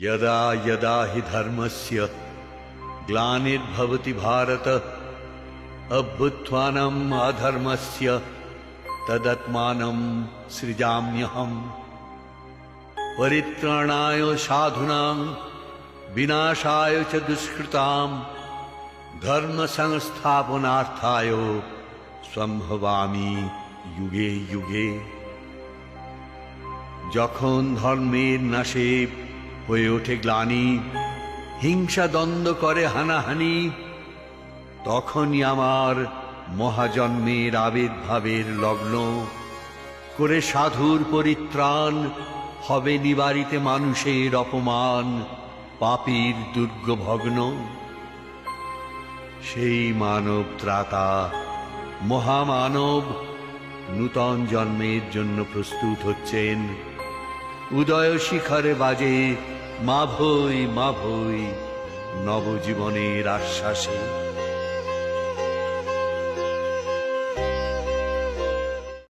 यदा यदा हि धर्मस्य ग्लानिर्भवति भारत अभ्युत्थानम् अधर्मस्य तदात्मानं सृजाम्यहम् परित्राणाय साधूनां विनाशाय च दुष्कृतां धर्म संस्थापनार्थाय सम्भवामि युगे युगे। যখন ধর্মের নাশে হয়ে ওঠে গ্লানি, হিংসা দ্বন্দ্ব করে হানাহানি, তখনই আমার মহাজন্মের আবির্ভাবের লগ্ন করে সাধুর পরিত্রাণ হবে নিবারিতে মানুষের অপমান, পাপীর দুর্গ ভগ্ন। সেই মানব ত্রাতা মহামানব নূতন জন্মের জন্য প্রস্তুত হচ্ছেন। উদয় শিখরে বাজে মা ভৈ নবজীবনের আশ্বাসে।